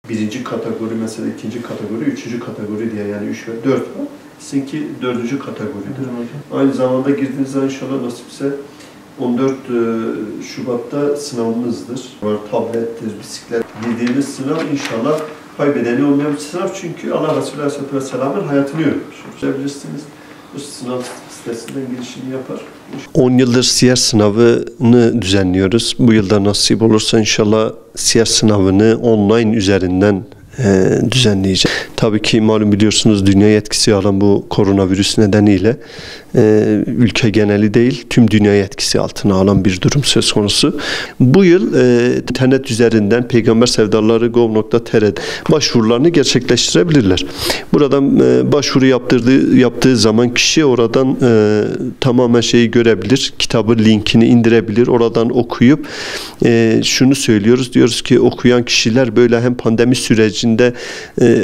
Birinci kategori mesela, ikinci kategori, üçüncü kategori diye, yani 3 ve 4 var. Sizinki dördüncü kategoridir. Aynı zamanda girdiğiniz zaman inşallah nasipse 14 Şubat'ta sınavımızdır. Var, tablettir, bisiklet. Girdiğiniz sınav inşallah kaybedeni olmayan bir sınav, çünkü Allah Resulü Aleyhisselatü Vesselam'ın hayatını öğretmiş. Bilirsiniz, bu sınav sitesinden girişini yapar. 10 yıldır siyer sınavını düzenliyoruz. Bu yılda nasip olursa inşallah siyer sınavını online üzerinden düzenleyeceğiz. Tabii ki malum biliyorsunuz, dünya etkisi alan bu koronavirüs nedeniyle ülke geneli değil, tüm dünya etkisi altına alan bir durum söz konusu. Bu yıl internet üzerinden peygambersevdaları.gov.tr başvurularını gerçekleştirebilirler. Buradan başvuru yaptığı zaman kişi oradan tamamen şeyi görebilir, kitabın linkini indirebilir, oradan okuyup şunu söylüyoruz, diyoruz ki okuyan kişiler böyle hem pandemi sürecinde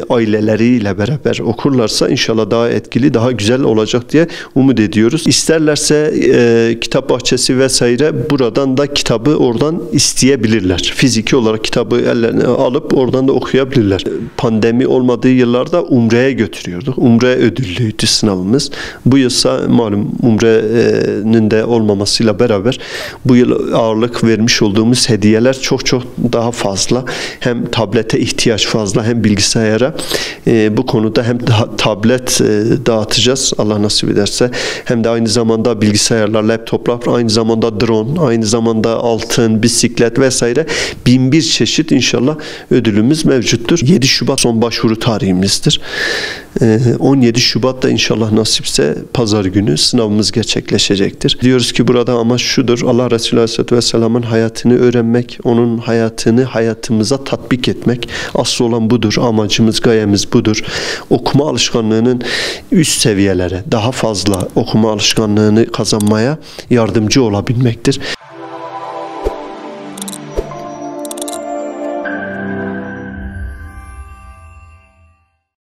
aileleriyle beraber okurlarsa inşallah daha etkili, daha güzel olacak diye umut ediyoruz. İsterlerse kitap bahçesi vesaire, buradan da kitabı oradan isteyebilirler. Fiziki olarak kitabı ellerine alıp oradan da okuyabilirler. Pandemi olmadığı yıllarda Umre'ye götürüyorduk. Umre ödüllüydü sınavımız. Bu yılsa malum Umre'nin de olmamasıyla beraber bu yıl ağırlık vermiş olduğumuz hediyeler çok daha fazla. Hem tablete ihtiyaç fazla, hem bilgisayara. Bu konuda hem tablet dağıtacağız Allah nasip ederse, hem de aynı zamanda bilgisayarlar, laptoplar, aynı zamanda drone, aynı zamanda altın, bisiklet vesaire 1001 çeşit inşallah ödülümüz mevcuttur. 7 Şubat son başvuru tarihimizdir. 17 Şubat'ta inşallah nasipse pazar günü sınavımız gerçekleşecektir. Diyoruz ki burada amaç şudur: Allah Resulü Aleyhisselatü Vesselam'ın hayatını öğrenmek, onun hayatını hayatımıza tatbik etmek. Asıl olan budur. Amacımız, gayemiz budur. Okuma alışkanlığının üst seviyelere, daha fazla okuma alışkanlığını kazanmaya yardımcı olabilmektir.